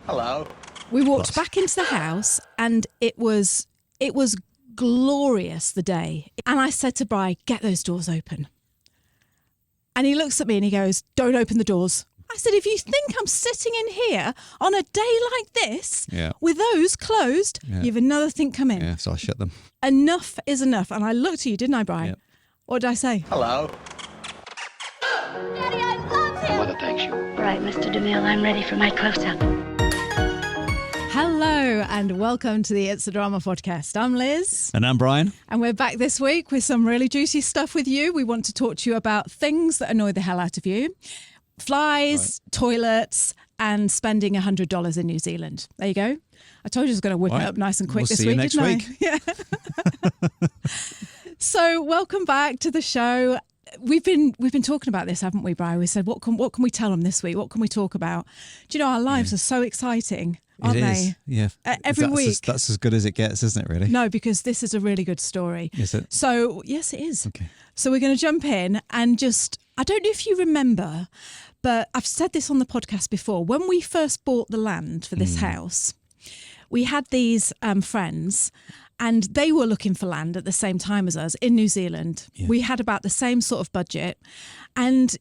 Hello. We walked back into the house and it was glorious, the day. And I said to Bri, get those doors open. And he looks at me and he goes, don't open the doors. I said, if you think I'm sitting in here on a day like this, with those closed, you've another thing come in. Yeah, so I shut them. Enough is enough. And I looked at you, didn't I, Bri? Yep. What did I say? Hello. Daddy, I love him. Mother thanks you. Right, Mr. DeMille, I'm ready for my close-up. Hello and welcome to the It's a Drama podcast. I'm Liz. And I'm Brian. And we're back this week with some really juicy stuff with you. We want to talk to you about things that annoy the hell out of you. Flies, toilets, and spending $100 in New Zealand. There you go. I told you I was going to whip it up nice and quick this week, didn't I? Yeah. So welcome back to the show. We've been talking about this, haven't we, Brian? We said, what can we tell them this week? What can we talk about? Do you know, our lives are so exciting, aren't they? Yeah. Every week. That's as good as it gets, isn't it, really? No, because this is a really good story. Is it? So, yes, it is. Okay. So we're going to jump in and just, I don't know if you remember, but I've said this on the podcast before. When we first bought the land for this house, we had these friends and they were looking for land at the same time as us in New Zealand. Yeah. We had about the same sort of budget, and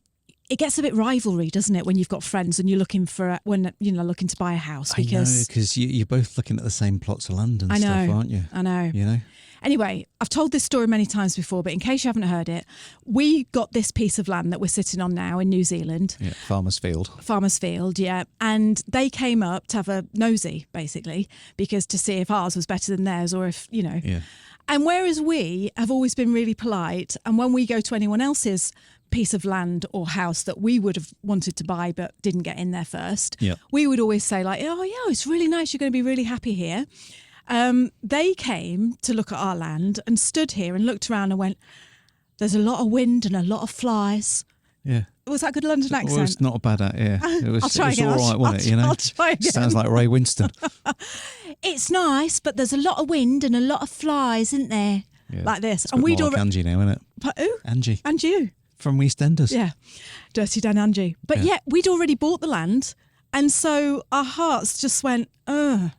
it gets a bit rivalry, doesn't it, when you've got friends and you're looking for looking to buy a house, because you're both looking at the same plots of land and stuff, aren't you? I know. You know. Anyway, I've told this story many times before, but in case you haven't heard it, we got this piece of land that we're sitting on now in New Zealand. Yeah, Farmer's Field, yeah. And they came up to have a nosy, basically, because to see if ours was better than theirs or if, you know. Yeah. And whereas we have always been really polite, and when we go to anyone else's piece of land or house that we would have wanted to buy but didn't get in there first, we would always say like, oh, yeah, it's really nice. You're going to be really happy here. They came to look at our land and stood here and looked around and went, there's a lot of wind and a lot of flies. Yeah. Was that a good London accent? Well, it's not a bad accent, yeah. It was, I'll try again. All right, wasn't it? You know? I'll try again. Sounds like Ray Winston. It's nice, but there's a lot of wind and a lot of flies, isn't there? Yeah. Like this. It's and we'd already... like Angie now, isn't it? Who? Angie. And you. From EastEnders. Yeah. Dirty Dan Angie. But yet we'd already bought the land, and so our hearts just went, ugh.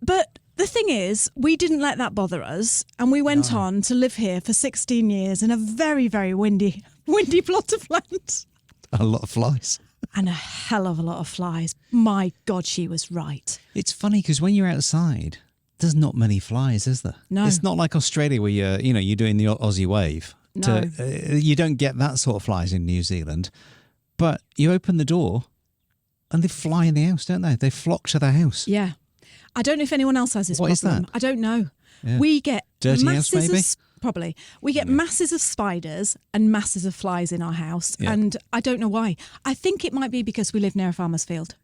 But the thing is, we didn't let that bother us, and we went on to live here for 16 years in a very, very windy plot of land. A lot of flies. And a hell of a lot of flies. My God, she was right. It's funny because when you're outside, there's not many flies, is there? No. It's not like Australia where you're doing the Aussie wave. No. You don't get that sort of flies in New Zealand. But you open the door and they fly in the house, don't they? They flock to the house. Yeah. I don't know if anyone else has this problem. What is that? I don't know. Yeah. We get dirty house, maybe? Probably. We get masses of spiders and masses of flies in our house, and I don't know why. I think it might be because we live near a farmer's field.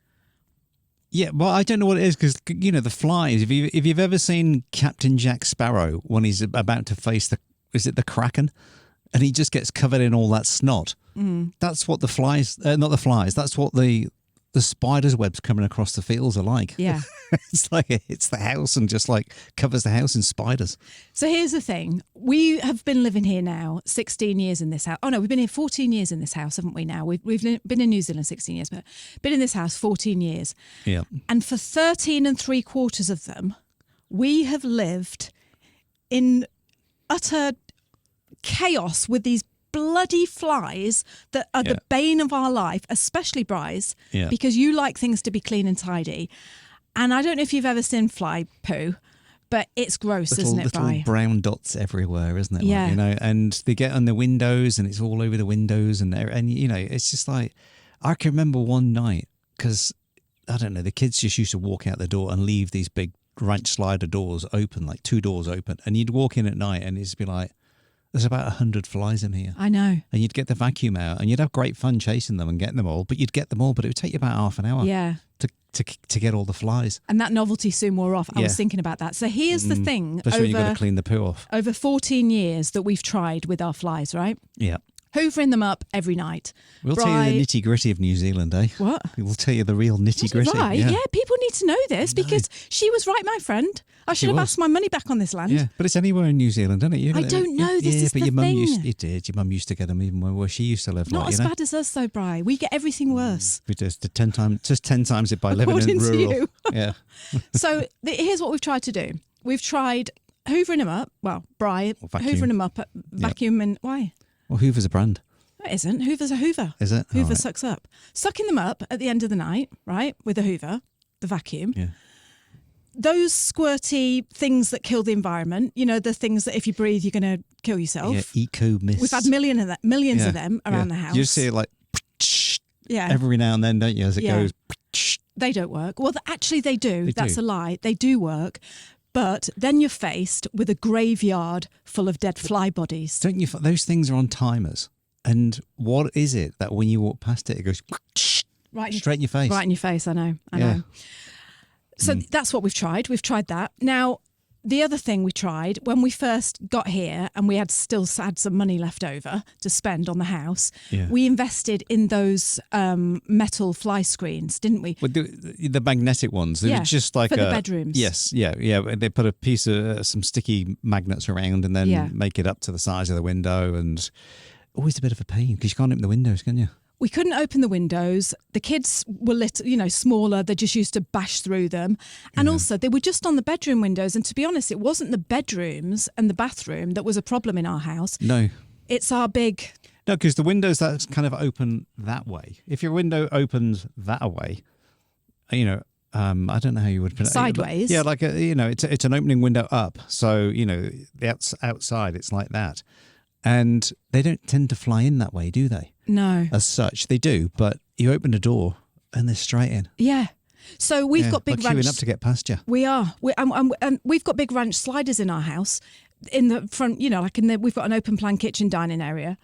Yeah, well, I don't know what it is because, you know, the flies, if you've ever seen Captain Jack Sparrow when he's about to face the Kraken, and he just gets covered in all that snot, that's what the flies, not the flies, that's what the spider's webs coming across the fields are like. Yeah. It's like it hits the house and just like covers the house in spiders. So here's the thing. We have been living here now 16 years in this house. Oh no, we've been here 14 years in this house, haven't we now? We've been in New Zealand 16 years, but been in this house 14 years. Yeah. And for 13 3/4 of them, we have lived in utter chaos with these bloody flies that are the bane of our life, especially Bryce, because you like things to be clean and tidy. And I don't know if you've ever seen fly poo, but it's gross, isn't it, Bry? Little brown dots everywhere, isn't it? Yeah. Like, you know, and they get on the windows and it's all over the windows and you know, it's just like, I can remember one night because, I don't know, the kids just used to walk out the door and leave these big ranch slider doors open, like 2 doors open, and you'd walk in at night and it'd be like, there's about 100 flies in here. I know. And you'd get the vacuum out and you'd have great fun chasing them and getting them all, but you'd get them all, but it would take you about half an hour to get all the flies. And that novelty soon wore off. I was thinking about that. So here's the thing. Especially when you've got to clean the poo off. Over 14 years that we've tried with our flies, right? Yeah. Hoovering them up every night. We'll tell you the nitty-gritty of New Zealand, eh? What? We'll tell you the real nitty-gritty. Right, yeah, people need to know this because she was right, my friend. I should have asked my money back on this land. Yeah, but it's anywhere in New Zealand, isn't it? I don't know. This is but the your mum thing. Your mum used to get them even where she used to live. Not as bad as us, though, Bri. We get everything worse. We just did 10 times it by living in According to rural. you. Yeah. So here's what we've tried to do. We've tried hoovering them up. Well, Bri, hoovering them up, vacuum and why? Well, Hoover's a brand. It isn't. Hoover's a Hoover. Is it? Hoover Right. sucks up. Sucking them up at the end of the night, right, with a Hoover, the vacuum. Yeah. Those squirty things that kill the environment, the things that if you breathe, you're going to kill yourself. Yeah, eco mist. We've had millions of them around the house. You see it like yeah. every now and then, don't you, as it goes. They don't work. Well, actually, they do. That's do. a lie. They do work. But then you're faced with a graveyard full of dead fly bodies. Don't you? Those things are on timers. And what is it that when you walk past it, it goes straight in your face? Right in your face, I know. So that's what we've tried. We've tried that. Now, the other thing we tried, when we first got here and we had had some money left over to spend on the house, we invested in those metal fly screens, didn't we? Well, the magnetic ones. They were just like for the bedrooms. Yes, yeah. They put a piece of some sticky magnets around and then make it up to the size of the window, and always a bit of a pain because you can't open the windows, can you? We couldn't open the windows. The kids were smaller. They just used to bash through them. And also they were just on the bedroom windows. And to be honest, it wasn't the bedrooms and the bathroom that was a problem in our house. No. It's our big... No, because the windows that's kind of open that way. If your window opens that way, I don't know how you would put it. Sideways. Yeah, like it's an opening window up. So, that's outside, it's like that. And they don't tend to fly in that way, do they? No. As such, they do, but you open the door and they're straight in. Yeah. So we've got big ranch... queuing up to get past you. We are. And we've got big ranch sliders in our house. In the front, we've got an open plan kitchen dining area.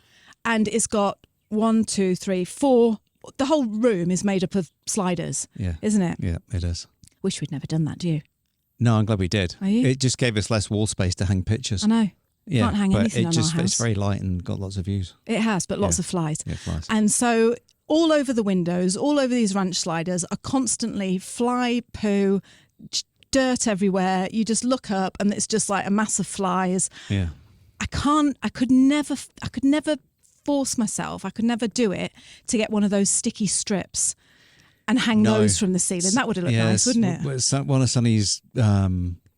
And it's got 1, 2, 3, 4... The whole room is made up of sliders, isn't it? Yeah, it is. Wish we'd never done that, do you? No, I'm glad we did. Are you? It just gave us less wall space to hang pictures. I know. Yeah, can't hang anything on our house. It's very light and got lots of views. It has, but lots of flies. Yeah, flies. And so all over the windows, all over these ranch sliders are constantly fly, poo, dirt everywhere. You just look up and it's just like a mass of flies. Yeah. I could never force myself. I could never do it to get one of those sticky strips and hang those from the ceiling. That would have looked nice, wouldn't it? One of Sonny's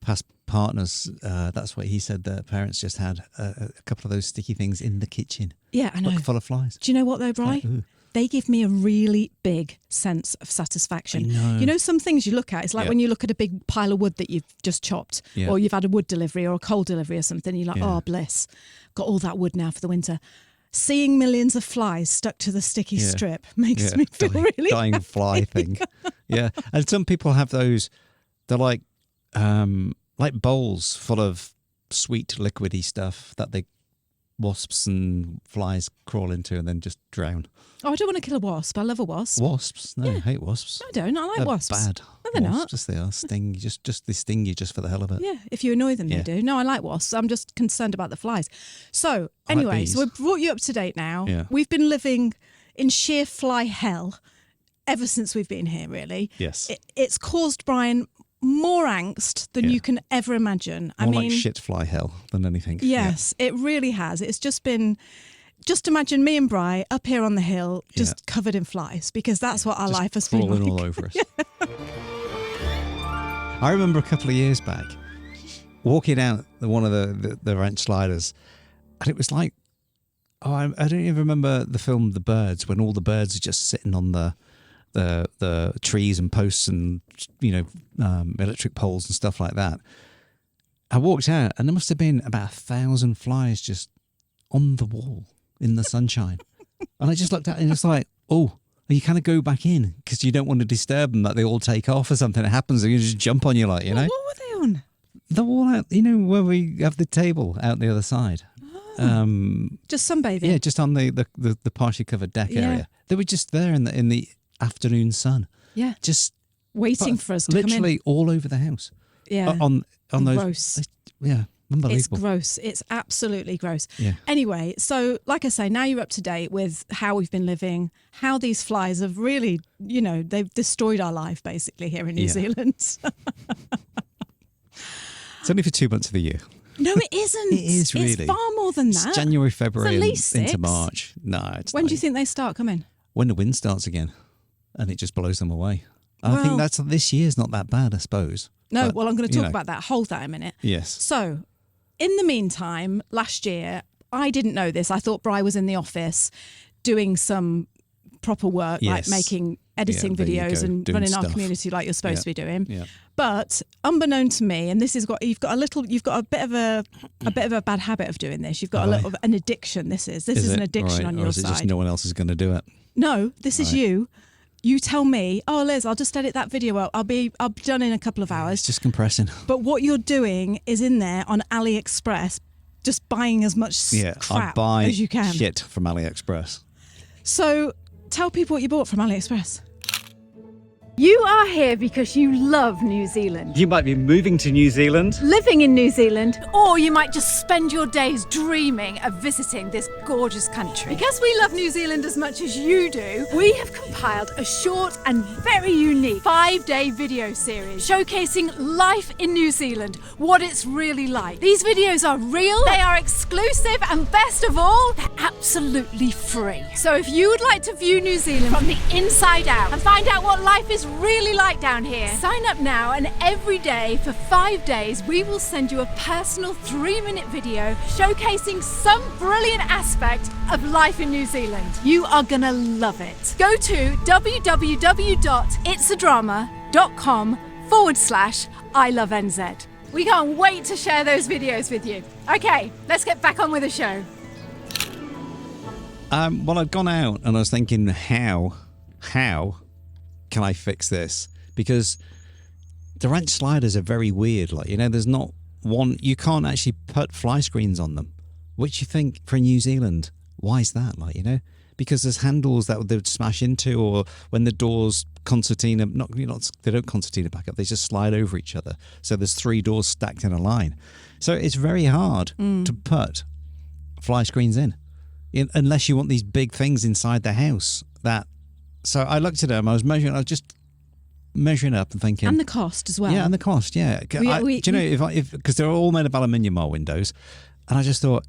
past partners, that's what he said, their parents just had a couple of those sticky things in the kitchen. Yeah, I know. Full of flies. Do you know what though, Bri? They give me a really big sense of satisfaction. I know. Some things you look at, it's like when you look at a big pile of wood that you've just chopped or you've had a wood delivery or a coal delivery or something, you're like, oh, bliss. Got all that wood now for the winter. Seeing millions of flies stuck to the sticky strip makes me feel really dying happy. fly thing. Yeah. And some people have those, they're like bowls full of sweet liquidy stuff that wasps and flies crawl into and then just drown. Oh, I don't want to kill a wasp. I love a wasp. Wasps? No, I hate wasps. I don't. I like They're wasps. bad. No, they're not. Just they are. Sting. They sting you just for the hell of it. Yeah, if you annoy them, they do. No, I like wasps. I'm just concerned about the flies. So, anyway, so we've brought you up to date now. Yeah. We've been living in sheer fly hell ever since we've been here, really. Yes. It's caused, Brian, more angst than you can ever imagine. More like shit fly hell than anything. Yes, it really has. It's just been... Just imagine me and Bri up here on the hill, just covered in flies, because that's what our life has been like. Crawling all over us. I remember a couple of years back walking out one of the ranch sliders, and it was like, I don't even remember the film The Birds, when all the birds are just sitting on the trees and posts and electric poles and stuff like that. I walked out, and there must have been about 1,000 flies just on the wall in the sunshine. And I just looked at it and it's like, oh, you kind of go back in because you don't want to disturb them, that they all take off or something. It happens and you just jump on you, like, you know. What were they on? The wall out, where we have the table out the other side. Just sunbathing? Yeah, just on the partially covered deck area. They were just there in the afternoon sun. Yeah. Just waiting for us to come in. Literally all over the house. Yeah. On those. Gross. Yeah. Unbelievable. It's gross. It's absolutely gross. Yeah. Anyway, so like I say, now you're up to date with how we've been living, how these flies have really, they've destroyed our life basically here in New Zealand. It's only for 2 months of the year. No, it isn't. It is really. It's far more than that. It's January, February, It's at least into 6. March. No, it's When do you think they start coming? When the wind starts again, and it just blows them away. I think this year's not that bad, I suppose. No, But, well, I'm going to talk about that. Hold that a minute. Yes. So, in the meantime, last year, I didn't know this. I thought Bri was in the office doing some proper work, like editing videos and running stuff. our community like you're supposed to be doing. Yeah. But unbeknown to me, and this is what you've got a bit of a bad habit of doing this. You've got an addiction. This is an addiction on your is it side. Just no one else is going to do it? No, this is you. You tell me, oh Liz, I'll just edit that video out. I'll be done in a couple of hours. It's just compressing. But what you're doing is in there on AliExpress, just buying as much crap as you can. Shit from AliExpress. So tell people what you bought from AliExpress. You are here because you love New Zealand. You might be moving to New Zealand. Living in New Zealand. Or you might just spend your days dreaming of visiting this gorgeous country. Because we love New Zealand as much as you do, we have compiled a short and very unique 5-day video series showcasing life in New Zealand, what it's really like. These videos are real, they are exclusive, and best of all, they're absolutely free. So if you would like to view New Zealand from the inside out and find out what life is really like down here, sign up now, and every day for 5 days we will send you a personal 3-minute video showcasing some brilliant aspect of life in New Zealand. You are gonna love it. Go to www.itsadrama.com/ILoveNZ. We can't wait to share those videos with you. Okay, let's get back on with the show. Well, I'd gone out and I was thinking, how can I fix this? Because the ranch sliders are very weird. There's not one, you can't actually put fly screens on them, which you think for New Zealand, why is that? Because there's handles that they would smash into, or when the doors concertina, they don't concertina back up, they just slide over each other. So there's 3 doors stacked in a line. So it's very hard to put fly screens in unless you want these big things inside the house So I looked at them. I was just measuring up and thinking, and the cost as well. Yeah, and the cost. Yeah, do you know because they're all made of aluminium windows, and I just thought,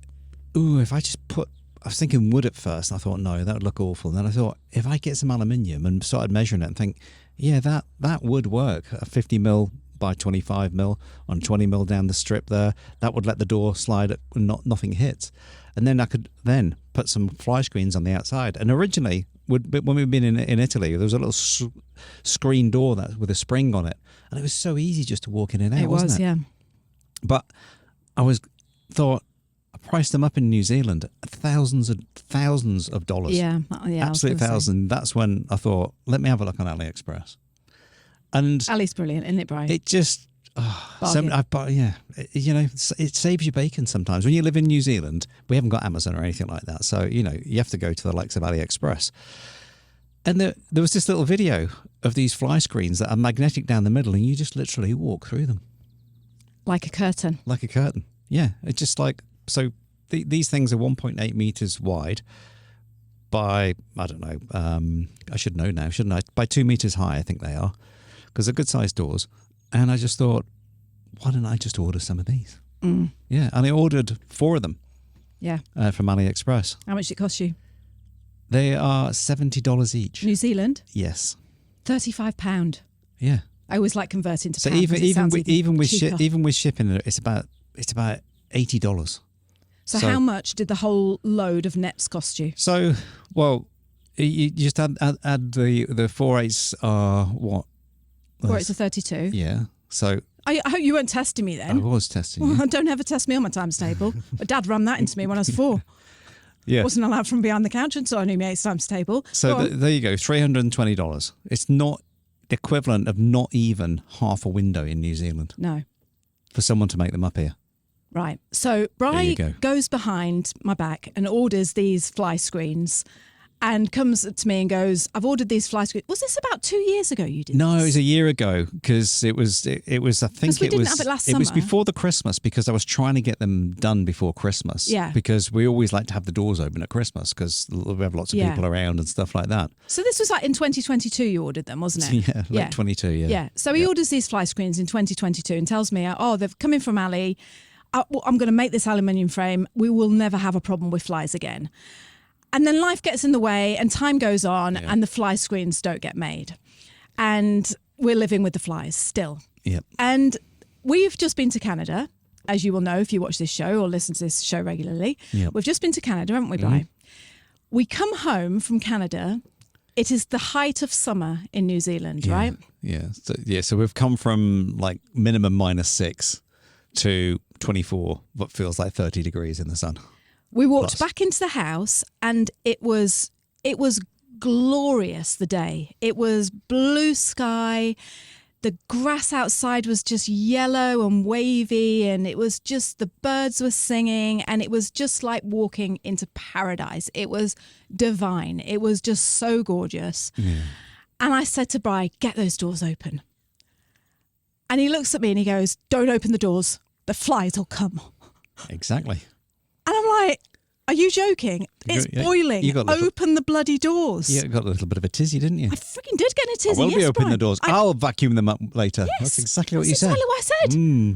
if I just put, I was thinking wood at first. And I thought no, that would look awful. And then I thought if I get some aluminium and started measuring it and think, yeah, that would work. A 50mm by 25mm on 20mm down the strip there, that would let the door slide and nothing hits. And then I could then put some fly screens on the outside. And originally, when we've been in Italy, there was a little screen door with a spring on it, and it was so easy just to walk in and out. Wasn't it? Yeah. But I priced them up in New Zealand at thousands of dollars. Yeah, absolute thousands. That's when I thought, let me have a look on AliExpress. And Ali's brilliant, isn't it, Brian? It just. It saves you bacon sometimes. When you live in New Zealand, we haven't got Amazon or anything like that. So, you have to go to the likes of AliExpress. And there was this little video of these fly screens that are magnetic down the middle, and you just literally walk through them. Like a curtain. Like a curtain. Yeah. It's just these things are 1.8 meters wide by, I don't know, I should know now, shouldn't I? By 2 meters high, I think they are, because they're good sized doors. And I just thought, why don't I just order some of these? Yeah, and I ordered 4 of them. Yeah. From AliExpress. How much did it cost you? They are $70 each. New Zealand? Yes. £35. Yeah. I always like converting to so pounds. even with shipping, it's about $80. So how much did the whole load of nets cost you? So, well, you just add the 4/8 are what? 4/8 are 32. Yeah. So I hope you weren't testing me then. I was testing you. Don't ever test me on my times table. My dad rammed that into me when I was 4. Yeah. Wasn't allowed from behind the couch until I knew my 8 times table. So there you go, $320. It's not the equivalent of not even half a window in New Zealand. No. For someone to make them up here. Right. So Bri goes behind my back and orders these fly screens. and comes to me and goes, I've ordered these fly screens. Was this about 2 years ago you did No, this? it was a year ago because it was I think we it didn't was have it last it was summer. before the Christmas because I was trying to get them done before Christmas. Yeah. Because we always like to have the doors open at Christmas because we have lots of Yeah. people around and stuff like that. So this was like in 2022 you ordered them, wasn't it? Yeah, late 22, yeah. Yeah. So he orders these fly screens in 2022 and tells me, oh, they've come in from Ali. I'm going to make this aluminium frame. We will never have a problem with flies again. And then life gets in the way and time goes on and the fly screens don't get made. And we're living with the flies still. Yep. And we've just been to Canada, as you will know if you watch this show or listen to this show regularly. Yep. We've just been to Canada, haven't we, Bri? We come home from Canada. It is the height of summer in New Zealand, right? Yeah. So we've come from like minimum -6 to 24, what feels like 30 degrees in the sun. We walked back into the house and it was glorious the day. It was blue sky. The grass outside was just yellow and wavy and it was just the birds were singing and it was just like walking into paradise. It was divine. It was just so gorgeous. Yeah. And I said to Bri, get those doors open. And he looks at me and he goes, don't open the doors. The flies will come. Exactly. And I'm like, are you joking? It's boiling. Open the bloody doors. You got a little bit of a tizzy, didn't you? I freaking did get a tizzy. I will be yes, opening Brian. the doors. I'll vacuum them up later. Yes, that's exactly what you That's said. exactly what I said.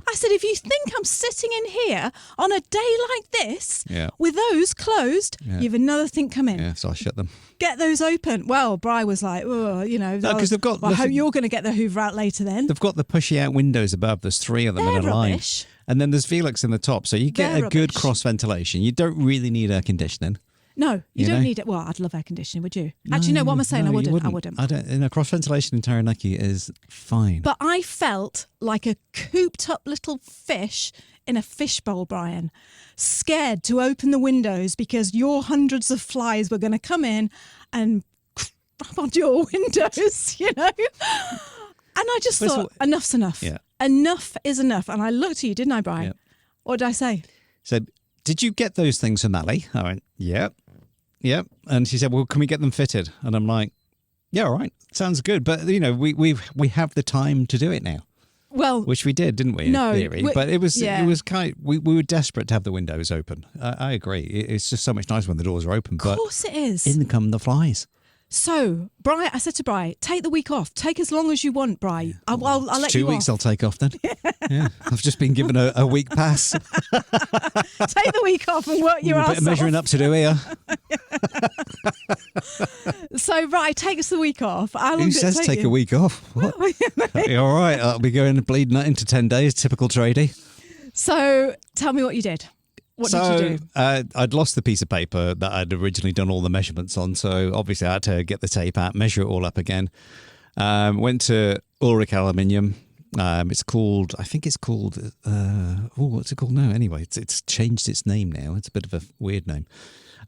I said, if you think I'm sitting in here on a day like this with those closed, you've another thing come in. Yeah, so I shut them. Get those open. Well, Bri was like, oh, because they've got. Well, I hope you're going to get the Hoover out later then. They've got the pushy out windows above. There's 3 of them in a line. Rubbish. And then there's Velux in the top, so you get They're a good rubbish. cross ventilation. You don't really need air conditioning. No, you don't know? need it. Well, I'd love air conditioning, would you? Actually, no, what am I saying? No, I you wouldn't. I don't. Cross ventilation in Taranaki is fine. But I felt like a cooped up little fish in a fishbowl, Brian, scared to open the windows because your hundreds of flies were going to come in and crap on your windows, And I just thought, enough's enough. Yeah. Enough is enough. And I looked at you, didn't I, Brian? Yep. What did I say? Said, did you get those things from Ali? I went, yep. And she said, well, can we get them fitted? And I'm like, yeah, all right. Sounds good. But, we have the time to do it now. Well, which we did, didn't we? No, in theory, but it was kind. We were desperate to have the windows open. I agree. It's just so much nicer when the doors are open. Of course it is. In come the flies. So, I said to Bri, take the week off. Take as long as you want, Bri. I'll let you 2 weeks off. I'll take off then. Yeah. I've just been given a week pass. Take the week off and work your a ass bit of measuring off. up to do here. So, right, take us the week off. How long Who did it says take you? a week off? What? All right, I'll be going bleeding that into 10 days, typical tradie. So, tell me what you did. What did you do? I'd lost the piece of paper that I'd originally done all the measurements on, so obviously I had to get the tape out, measure it all up again. Went to Ulrich Aluminium. What's it called now? Anyway, it's changed its name now. It's a bit of a weird name.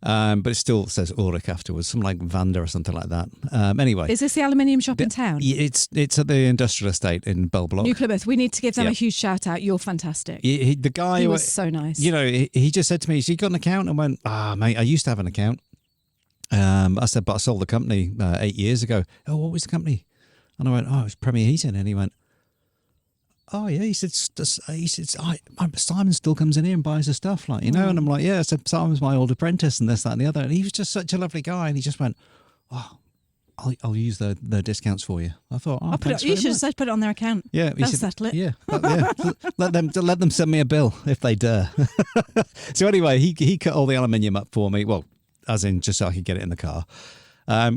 But it still says Ulrich afterwards, something like Vanda or something like that. Anyway. Is this the aluminium shop in town? It's at the industrial estate in Bellblock. New Plymouth. We need to give them a huge shout out. You're fantastic. The guy he was so nice. He just said to me, "So you got an account?" And went, mate, I used to have an account. I said, but I sold the company 8 years ago. Oh, what was the company? And I went, oh, it was Premier Heating. And he went, oh yeah. He said, Simon still comes in here and buys the stuff, And I'm like, yeah. I said, Simon's my old apprentice and this, that, and the other. And he was just such a lovely guy. And he just went, oh, I'll use the discounts for you. I thought, you should have said put it on their account. Yeah, they'll settle it. Yeah, let them send me a bill if they dare. So anyway, he cut all the aluminium up for me. Well, as in just so I could get it in the car.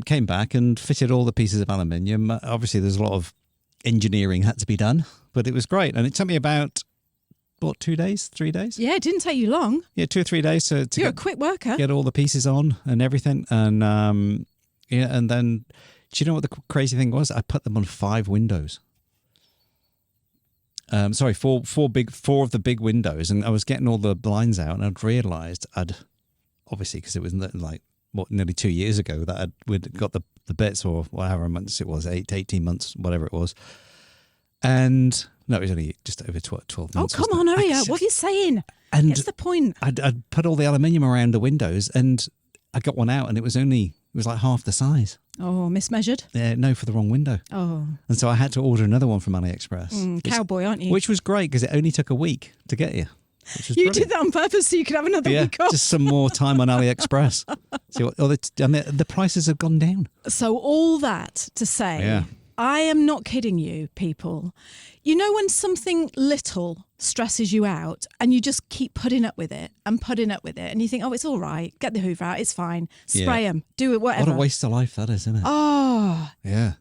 Came back and fitted all the pieces of aluminium. Obviously, there's a lot of engineering had to be done, but it was great. And it took me about, 2 days, 3 days? Yeah, it didn't take you long. Yeah, 2 or 3 days to You're a quick worker. Get all the pieces on and everything. And and then, do you know what the crazy thing was? I put them on 5 windows. Sorry, four of the big windows. And I was getting all the blinds out and I'd realised obviously, because it was nearly 2 years ago that we'd got the bits, or however months it was, 8 to 18 months, whatever it was. And no, it was only just over 12 months. Oh, come on, hurry up. What are you saying? And what's the point? I'd put all the aluminium around the windows and I got one out and it was only It was like half the size. Oh, mismeasured? No, for the wrong window. Oh. And so I had to order another one from AliExpress. Cowboy, aren't you? Which was great because it only took a week to get here. You did that on purpose so you could have another week off. Just some more time on AliExpress. The prices have gone down. So all that to say, I am not kidding you, people. You know when something little stresses you out and you just keep putting up with it and you think, oh, it's all right. Get the Hoover out. It's fine. Spray them. Do it, whatever. What a waste of life that is, isn't it? Oh. Yeah.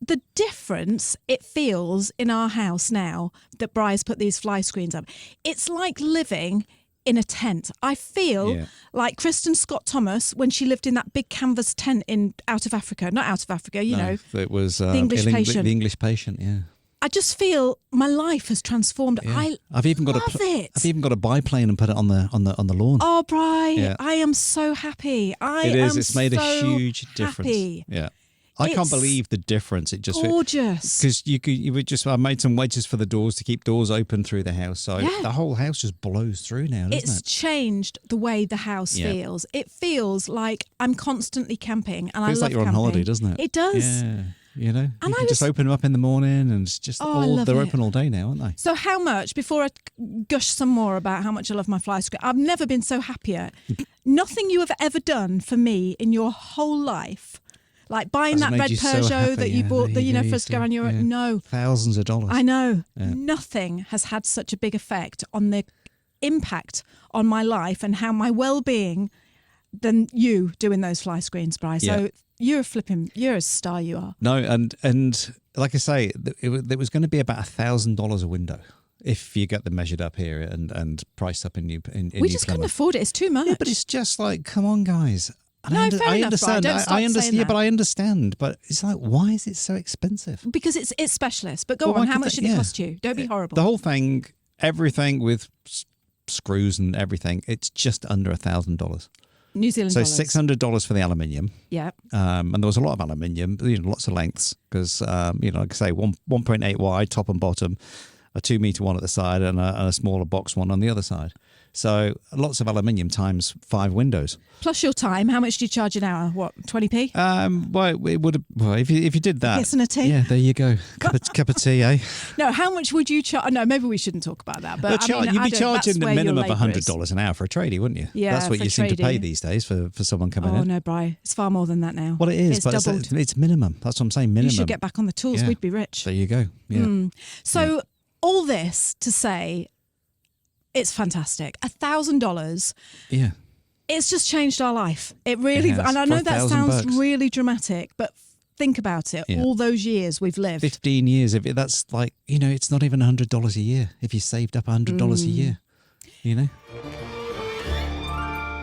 The difference it feels in our house now that Bry's put these fly screens up, it's like living in a tent. I feel like Kristen Scott Thomas when she lived in that big canvas tent not out of Africa, you know. It was the English patient. The English patient, yeah. I just feel my life has transformed. Yeah. I've even got a biplane and put it on the lawn. Oh, Bri, I am so happy. It's made a huge difference. Yeah. I can't believe the difference. It just gorgeous because I made some wedges for the doors to keep doors open through the house, so the whole house just blows through now. It's changed the way the house feels. It feels like I'm constantly camping, and feels I love like you're camping. on holiday, doesn't it? It does. Yeah. You know, you can just open them up in the morning, and it's just they're open all day now, aren't they? So how much, before I gush some more about how much I love my fly screen, I've never been so happier. Nothing you have ever done for me in your whole life. Like buying that red Peugeot that you bought, for us to go around Europe. Yeah. No. Thousands of dollars. I know. Yeah. Nothing has had such a big effect on the impact on my life and how my well-being than you doing those fly screens, Bri. So you're a star, you are. No, and like I say, it was going to be about $1,000 a window if you get them measured up here and priced up in New We just couldn't afford it. It's too much. Yeah, but it's just like, come on, guys. Fair enough, understand. I understand. But I understand. But it's like, why is it so expensive? Because it's specialist. But go on, how much did it cost you? Don't be horrible. The whole thing, everything with screws and everything, it's just under $1,000. New Zealand so dollars. $600 for the aluminium. Yeah. And there was a lot of aluminium, lots of lengths because, like I say, 1.8 wide, top and bottom, a 2 meter one at the side and a smaller box one on the other side. So lots of aluminium times 5 windows. Plus your time. How much do you charge an hour? What, 20p? Well, it would have. Well, if you did that, yes, and a tea. Yeah, there you go. Cup of tea, eh? No, how much would you charge? No, maybe we shouldn't talk about that. But you'd be charging the minimum of $100 an hour for a tradie, wouldn't you? Yeah, that's what you seem to pay these days for someone coming in. Oh no, Bri, it's far more than that now. Well, it is, it's but doubled. it's minimum. That's what I'm saying. Minimum. You should get back on the tools. We'd be rich. There you go. Yeah. So all this to say, it's fantastic. $1,000. Yeah. It's just changed our life. It really, and I know that sounds really dramatic, but think about it. All those years we've lived. 15 years. That's like, it's not even $100 a year if you saved up $100 a year,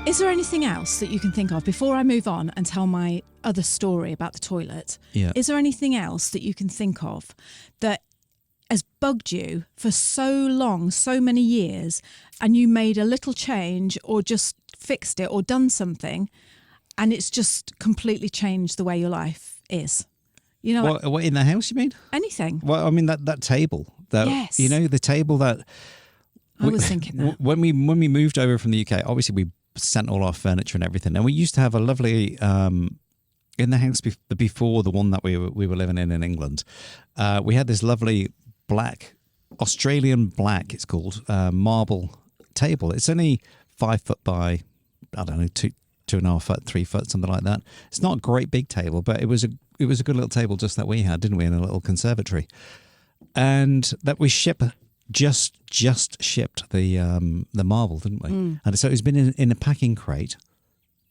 Is there anything else that you can think of before I move on and tell my other story about the toilet? Yeah. Is there anything else that you can think of that has bugged you for so long, so many years, and you made a little change or just fixed it or done something and it's just completely changed the way your life is? What in the house, you mean? Anything. Well, I mean, that table. Yes. The table that... I was thinking that. When we moved over from the UK, obviously we sent all our furniture and everything, and we used to have a lovely... in the house before the one that we were living in England, we had this lovely black, Australian black, it's called, marble table. It's only 5 foot by, I don't know, 2.5 foot, 3 foot, something like that. It's not a great big table, but it was a good little table just that we had, didn't we, in a little conservatory. And that we just shipped the marble, didn't we? And so it's been in a packing crate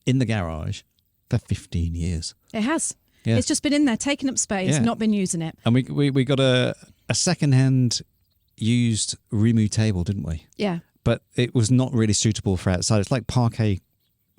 in the garage for 15 years. It has. Yeah. It's just been in there, taking up space, not been using it. And we got a second-hand used Rimu table, didn't we? Yeah. But it was not really suitable for outside. It's like parquet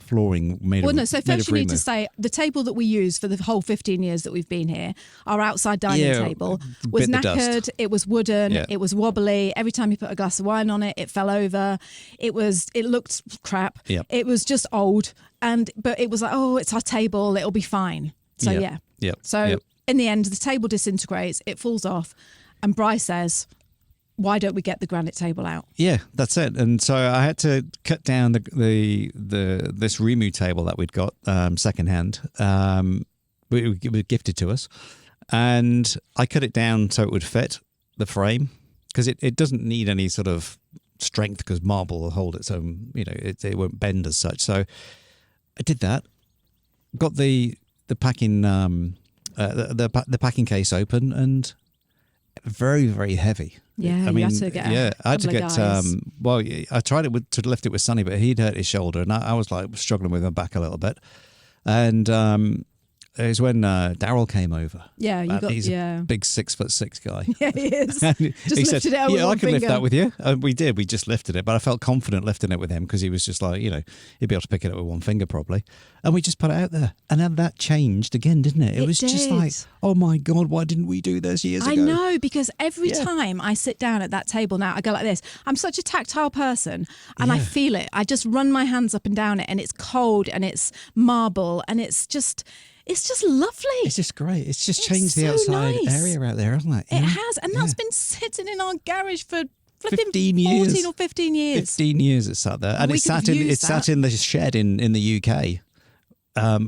flooring made of Rimu. So first you need to say the table that we use for the whole 15 years that we've been here, our outside dining table, was knackered, it was wooden, it was wobbly. Every time you put a glass of wine on it, it fell over. It looked crap. Yep. It was just old. But it was like, oh, it's our table, it'll be fine. So Yep. So in the end, the table disintegrates, it falls off, and Bri says, why don't we get the granite table out? Yeah, that's it. And so I had to cut down this Rimu table that we'd got secondhand. It was gifted to us, and I cut it down so it would fit the frame, because it doesn't need any sort of strength, because marble will hold its own. It won't bend as such. So I did that. Got the packing the packing case open, and very, very heavy. Yeah, you had to get I had to get. Well, I tried to lift it with Sonny, but he'd hurt his shoulder, and I was like struggling with my back a little bit. And it was when Daryl came over. Yeah, he's a big 6'6" guy. Yeah, he is. He lifted said, it out with I one can lift finger. that with you. And we did. We just lifted it, but I felt confident lifting it with him, because he was just like, he'd be able to pick it up with one finger probably. And we just put it out there, and then that changed again, didn't it? It was just like, oh my God, why didn't we do this years ago? I know, because every time I sit down at that table now, I go like this. I'm such a tactile person, and I feel it. I just run my hands up and down it, and it's cold, and it's marble, and it's just lovely. It's just great. It's just changed the outside area out there, hasn't it? It has, and that's been sitting in our garage for 15 years. 14 or 15 years. 15 years it sat there. And it sat in the shed in the UK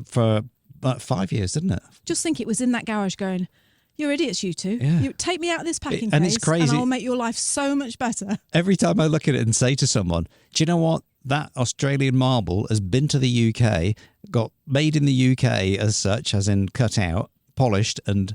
for about 5 years, didn't it? Just think, it was in that garage going, you're idiots, you two. Yeah. You take me out of this packing and case, it's crazy. and I'll make your life so much better. Every time I look at it and say to someone, do you know what? That Australian marble has been to the UK, got made in the UK as such, as in cut out, polished, and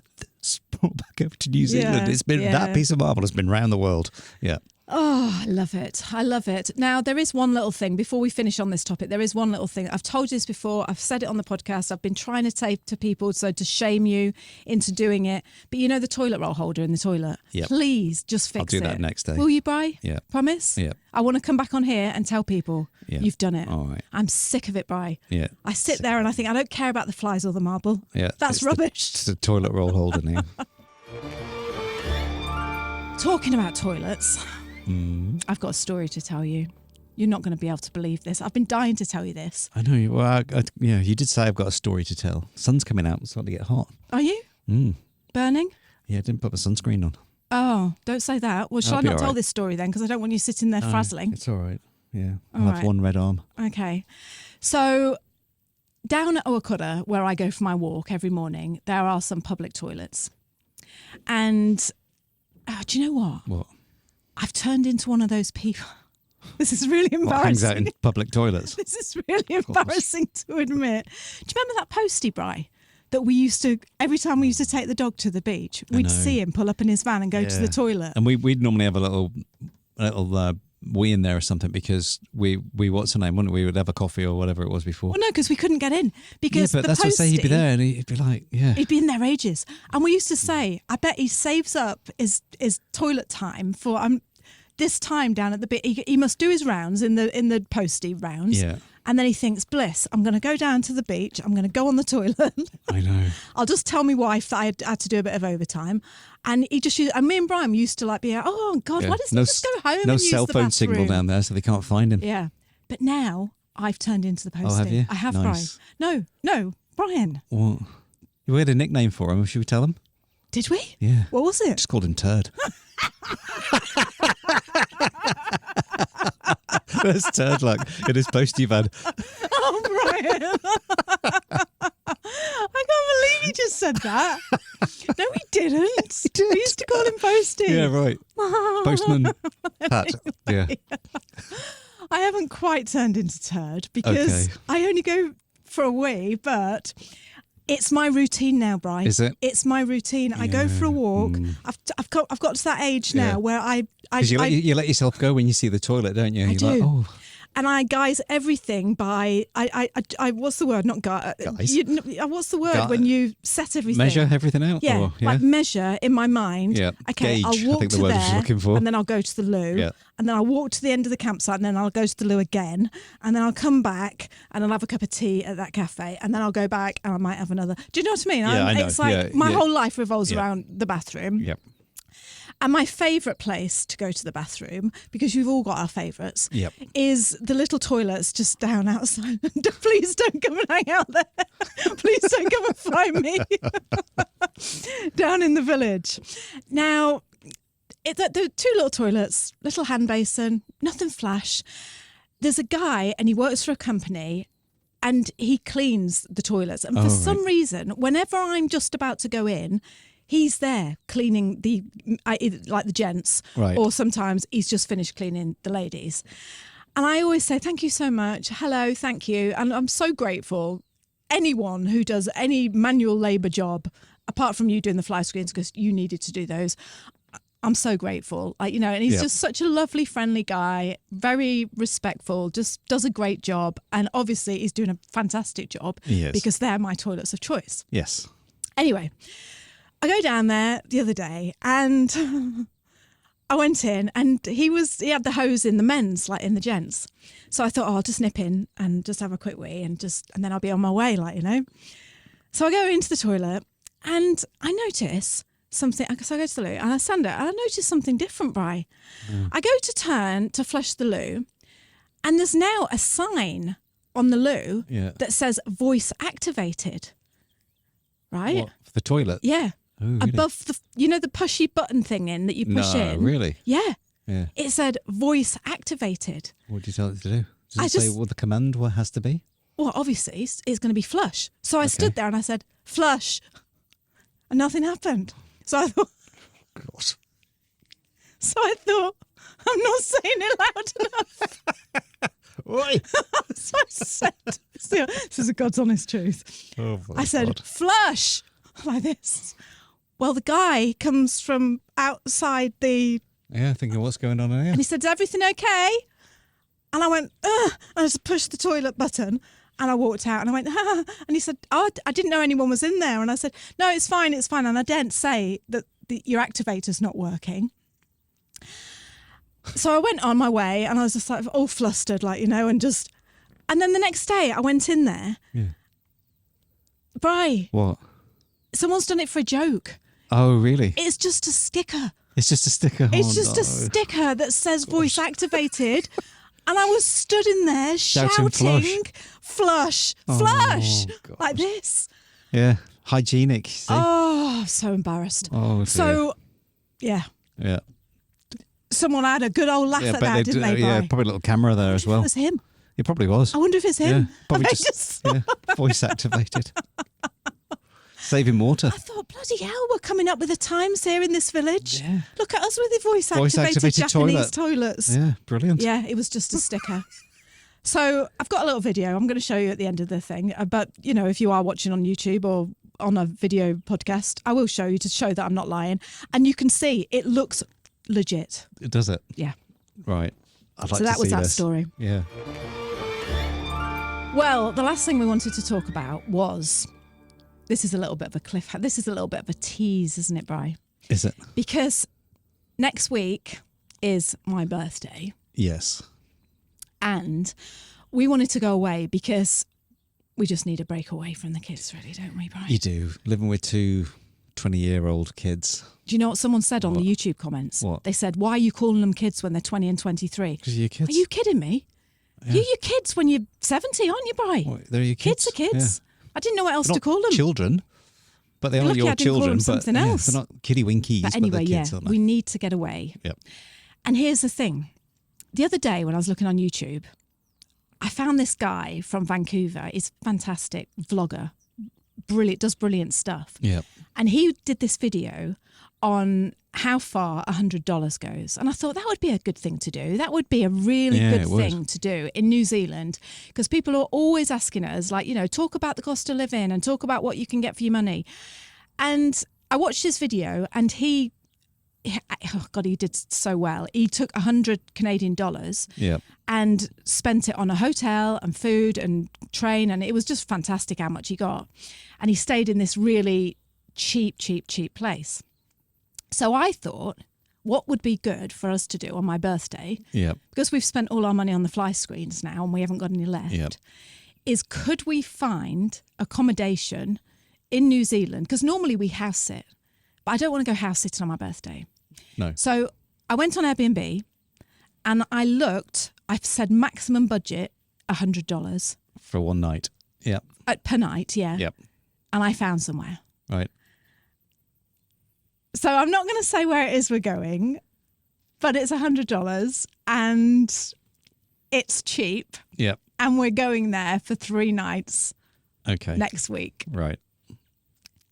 brought back over to New Zealand. It's been that piece of marble has been round the world. Yeah. Oh, I love it. I love it. Now, there is one little thing before we finish on this topic. There is one little thing. I've told you this before. I've said it on the podcast. I've been trying to say to people, so to shame you into doing it. But you know the toilet roll holder in the toilet? Yep. Please just fix it. I'll do that next day. Will you, Bri? Yeah. Promise? Yeah. I want to come back on here and tell people you've done it. All right. I'm sick of it, Bri. Yeah. I sit there and I think, I don't care about the flies or the marble. Yeah. That's rubbish. It's a toilet roll holder now. Talking about toilets, I've got a story to tell you. You're not going to be able to believe this. I've been dying to tell you this. I know. Well, you did say I've got a story to tell. Sun's coming out. It's starting to get hot. Are you? Burning? Yeah, I didn't put my sunscreen on. Oh, don't say that. Well, shall I not tell right. this story then? Because I don't want you sitting there frazzling. It's all right. Yeah. All I'll have right. one red arm. Okay. So down at Owakura, where I go for my walk every morning, there are some public toilets. And do you know what? What? I've turned into one of those people. This is really embarrassing. What hangs out in public toilets? This is really embarrassing to admit. Do you remember that postie, Bri? That we used to, every time we used to take the dog to the beach, we'd see him pull up in his van and go to the toilet. And we'd normally have a little wee in there or something, because we what's her name, wouldn't we? We would have a coffee or whatever it was before. Well, no, because we couldn't get in. Because but the that's postie, what I say, he'd be there and he'd be like, he'd be in there ages. And we used to say, I bet he saves up his toilet time for this time down at the beach. He must do his rounds in the postie rounds. Yeah. And then he thinks, bliss, I'm going to go down to the beach. I'm going to go on the toilet. I know. I'll just tell my wife that I had to do a bit of overtime. And he just and me and Brian used to be like, oh God, why doesn't he just go home and use the bathroom? No cell phone signal down there, so they can't find him. Yeah. But now I've turned into the postie. Oh, have you? I have, Nice. Brian. No, Brian. What? We had a nickname for him. Should we tell him? Did we? Yeah. What was it? Just called him Turd. There's Turd luck in his postie van. Oh, Brian. I can't believe you just said that. No, we didn't. He did. We used to call him Postie. Yeah, right. Postman Pat. Yeah. I haven't quite turned into Turd because I only go for a wee, but it's my routine now, Brian. Is it? It's my routine. I go for a walk. I've got to that age now where I you let yourself go when you see the toilet, don't you? I You're do. like, oh. And I guise everything by I what's the word? Not guys. What's the word when you set everything? Measure everything out? Yeah, or, like measure in my mind. Yeah. Okay, Gauge, I'll walk I think to the word there, you're looking for. and then I'll go to the loo, Yeah. and then I'll walk to the end of the campsite, and then I'll go to the loo again, and then I'll come back, and I'll have a cup of tea at that cafe, and then I'll go back, and I might have another. Do you know what I mean? Yeah, I know. It's like my whole life revolves around the bathroom. Yep. And my favourite place to go to the bathroom, because you've all got our favourites, is the little toilets just down outside. Please don't come and hang out there. Please don't come and find me. Down in the village. Now, There are 2 little toilets, little hand basin, nothing flash. There's a guy and he works for a company and he cleans the toilets. And for some reason, whenever I'm just about to go in, he's there cleaning like the gents, or sometimes he's just finished cleaning the ladies. And I always say, thank you so much. Hello, thank you. And I'm so grateful. Anyone who does any manual labour job, apart from you doing the fly screens because you needed to do those, I'm so grateful. And he's just such a lovely, friendly guy, very respectful, just does a great job. And obviously he's doing a fantastic job because they're my toilets of choice. Yes. Anyway, I go down there the other day and I went in and he had the hose in the men's, like in the gents. So I thought, I'll just nip in and just have a quick wee and then I'll be on my way, So I go into the toilet and I notice something. So I go to the loo and I stand there and I notice something different, Bri. I go to turn to flush the loo and there's now a sign on the loo that says voice activated. Right? What, for the toilet? Yeah. Oh, really? Above the pushy button thing that you push in. No, really? Yeah. Yeah. It said voice activated. What did you tell it to do? Does it say what the command has to be? Well, obviously, it's going to be flush. So I stood there and I said, flush. And nothing happened. So I thought, I'm not saying it loud enough. Oi. So I said, this is a God's honest truth. Oh, I said, God. flush, like this. Well, the guy comes from outside the... Yeah, thinking what's going on in here? And he said, is everything okay? And I went, ugh. And I just pushed the toilet button and I walked out and I went, ah. And he said, oh, I didn't know anyone was in there. And I said, no, it's fine. And I daren't say that your activator's not working. So I went on my way and I was just like all flustered, and then the next day I went in there. Yeah. Bri. What? Someone's done it for a joke. Oh, really? It's just a sticker. It's just a sticker. It's just a sticker that says voice activated. And I was stood in there shouting flush, flush, like this. Yeah, hygienic. See? Oh, I'm so embarrassed. Oh, dear. So, yeah. Yeah. Someone had a good old laugh at that, didn't they? Yeah, probably a little camera there as well. It was him. It probably was. I wonder if it's him. Yeah, probably just voice activated. Saving water. I thought, bloody hell, we're coming up with the times here in this village. Yeah. Look at us with the voice-activated Japanese toilets. Yeah, brilliant. Yeah, it was just a sticker. So I've got a little video I'm going to show you at the end of the thing. But, if you are watching on YouTube or on a video podcast, I will show you to show that I'm not lying. And you can see it looks legit. Does it? Yeah. Right. I'd like to see So that was that this. story. Yeah. Well, the last thing we wanted to talk about was... This is a little bit of a cliffhanger. This is a little bit of a tease, isn't it, Bri? Is it? Because next week is my birthday. Yes. And we wanted to go away because we just need a break away from the kids, really, don't we, Bri? You do. Living with 2 20-year-old kids. Do you know what someone said on the YouTube comments? What? They said, why are you calling them kids when they're 20 and 23? Because you're kids. Are you kidding me? Yeah. You're your kids when you're 70, aren't you, Bri? What, they're your kids? Kids are kids. Yeah. I didn't know what else They're to call them. Children, but they are Lucky your I didn't call children. them something but else. they're not kiddie winkies. But anyway, but they're kids, aren't they? we need to get away. Yep. And here's the thing. The other day when I was looking on YouTube, I found this guy from Vancouver. He's a fantastic vlogger. Brilliant, does brilliant stuff. Yep. And he did this video on how far $100 goes. And I thought that would be a good thing to do. That would be a really good thing to do in New Zealand, because people are always asking us, talk about the cost of living and talk about what you can get for your money. And I watched his video and he did so well. He took $100 Canadian and spent it on a hotel and food and train. And it was just fantastic how much he got. And he stayed in this really cheap place. So I thought, what would be good for us to do on my birthday, because we've spent all our money on the fly screens now and we haven't got any left, is could we find accommodation in New Zealand? Because normally we house sit, but I don't want to go house sitting on my birthday. No. So I went on Airbnb and I looked, I've said maximum budget, $100. For one night. Yep. Per night, yeah. Yep. And I found somewhere. Right. So I'm not going to say where it is we're going, but it's $100 and it's cheap. Yep. And we're going there for 3 nights next week. Right.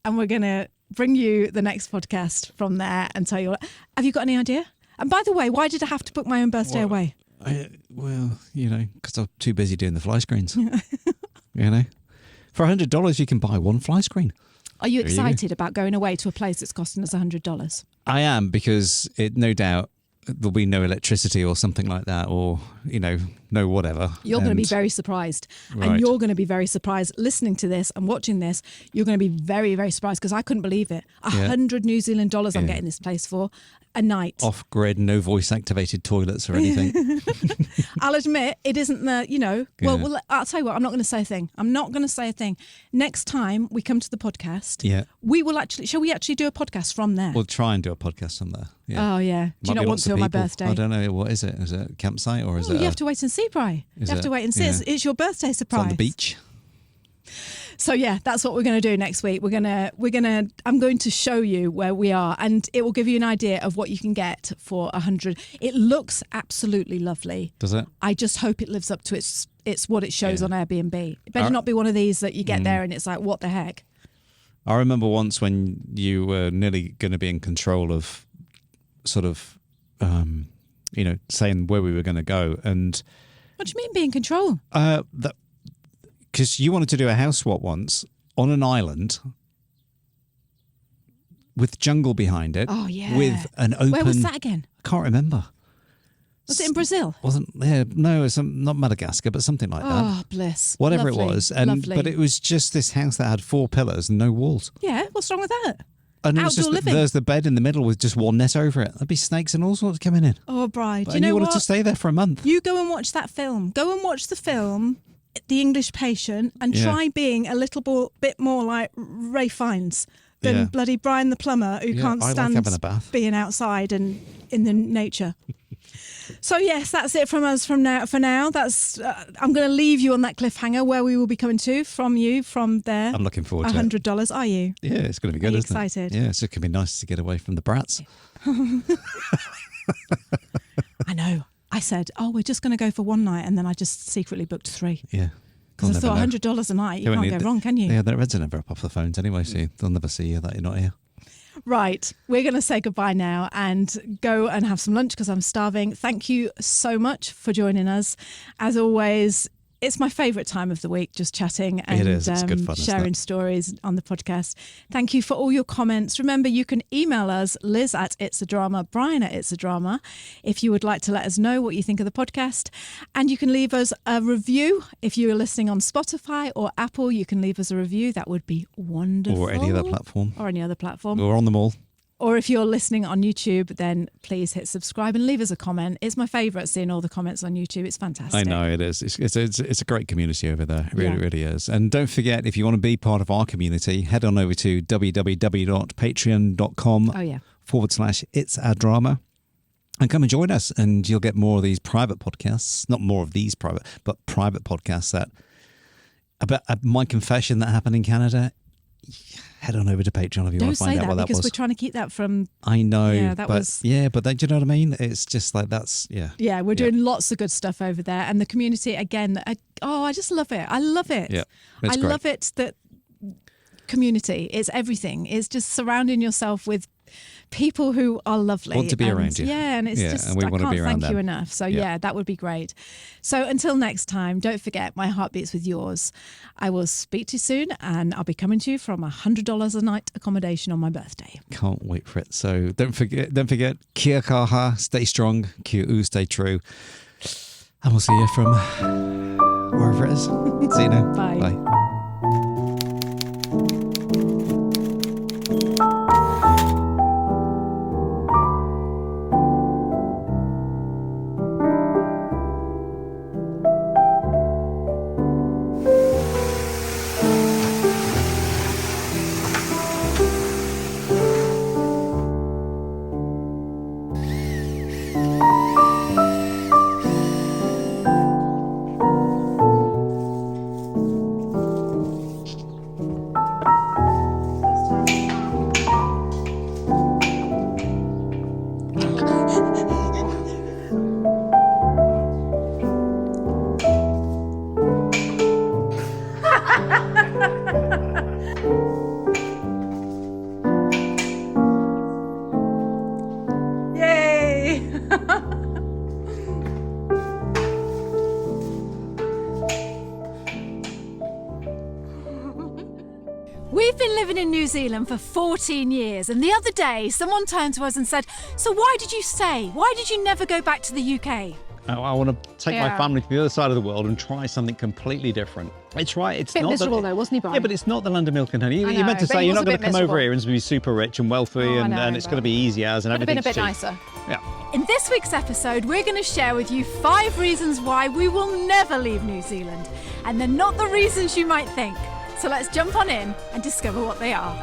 And we're going to bring you the next podcast from there and tell you. Have you got any idea? And by the way, why did I have to book my own birthday away? Because I'm too busy doing the fly screens. For $100, you can buy one fly screen. Are you excited about going away to a place that's costing us $100? I am, because no doubt there'll be no electricity or something like that, or, no whatever. You're going to be very surprised. Right. And you're going to be very surprised listening to this and watching this. You're going to be very, very surprised because I couldn't believe it. $100 New Zealand dollars I'm getting this place for a night. Off-grid, no voice-activated toilets or anything. I'll admit it isn't well, I'll tell you what, I'm not going to say a thing. I'm not going to say a thing. Next time we come to the podcast, shall we actually do a podcast from there? We'll try and do a podcast from there. Yeah. Oh, yeah. Do you not want to on my birthday? I don't know. What is it? Is it a campsite or is it? You have to wait and see, Bri. You have to wait and see. Yeah. It's your birthday surprise. It's on the beach. So yeah, that's what we're going to do next week. I'm going to show you where we are, and it will give you an idea of what you can get for 100. It looks absolutely lovely. Does it? I just hope it lives up to its what it shows on Airbnb. It better not be one of these that you get there and it's like, what the heck? I remember once when you were nearly going to be in control of sort of, saying where we were going to go. And what do you mean be in control? Because you wanted to do a house swap once on an island with jungle behind it. Oh, yeah. With an open... Where was that again? I can't remember. Was it in Brazil? No, it's not Madagascar, but something like that. Oh, bliss. Whatever Lovely. it was. Lovely. But it was just this house that had 4 pillars and no walls. Yeah, what's wrong with that? And it was Outdoor just living. there's the bed in the middle with just one net over it. There'd be snakes and all sorts coming in. Oh, Bride. And you wanted to stay there for a month. You go and watch that film. Go and watch the film, The English Patient, and try being a little bit more like Ray Fiennes than bloody Brian the plumber who can't stand having a bath. being outside and in the nature. So yes, that's it from us for now. That's I'm going to leave you on that cliffhanger where we will be coming to from there. I'm looking forward to $100. Are you? Yeah, it's going to be good. Are you isn't excited? It? Yeah, it's going to be nice to get away from the brats. I know. I said, we're just going to go for one night, and then I just secretly booked 3. Yeah. Because I thought $100 a night, you can't go wrong, can you? Yeah, their heads are never up off the phones anyway, so they'll never see you that you're not here. Right, we're going to say goodbye now and go and have some lunch because I'm starving. Thank you so much for joining us. As always, it's my favourite time of the week, just chatting and It's good fun, sharing stories on the podcast. Thank you for all your comments. Remember, you can email us, Liz at It's a Drama, Brian at It's a Drama, if you would like to let us know what you think of the podcast. And you can leave us a review. If you are listening on Spotify or Apple, you can leave us a review. That would be wonderful. Or any other platform. Or on them all. Or if you're listening on YouTube, then please hit subscribe and leave us a comment. It's my favourite seeing all the comments on YouTube. It's fantastic. I know it is. It's a great community over there. It really is. And don't forget, if you want to be part of our community, head on over to www.patreon.com/itsadrama and come and join us. And you'll get more of these private podcasts. Not more of these private, but private podcasts that about my confession that happened in Canada. Head on over to Patreon if you want to find out what that was. Because we're trying to keep that from... I know, do you know what I mean? It's just like Yeah, we're doing lots of good stuff over there. And the community, again, I just love it. I love it. Yeah, I love it that community, it's everything. It's just surrounding yourself with people who are lovely. Want to be around you. Yeah, and it's just, and we I want to can't be around thank them. you enough. So that would be great. So until next time, don't forget, my heart beats with yours. I will speak to you soon, and I'll be coming to you from $100 a night accommodation on my birthday. Can't wait for it. So don't forget, kia kaha, stay strong, kia u, stay true. And we'll see you from wherever it is. See you now. Bye. Bye. Daddy. We've been living in New Zealand for 14 years, and the other day someone turned to us and said, "So why did you stay? Why did you never go back to the UK?" I want to take my family to the other side of the world and try something completely different. It's right. It's Bit not miserable though, wasn't he, Brian? Yeah, but it's not the London Milk and Honey. You know, meant to but say he you're was not a going to bit come over miserable. here and be super rich and wealthy, I know, and it's going to but be easy as and Could have been everything's a bit cheap. nicer. Yeah. In this week's episode, we're going to share with you 5 reasons why we will never leave New Zealand. And they're not the reasons you might think. So let's jump on in and discover what they are.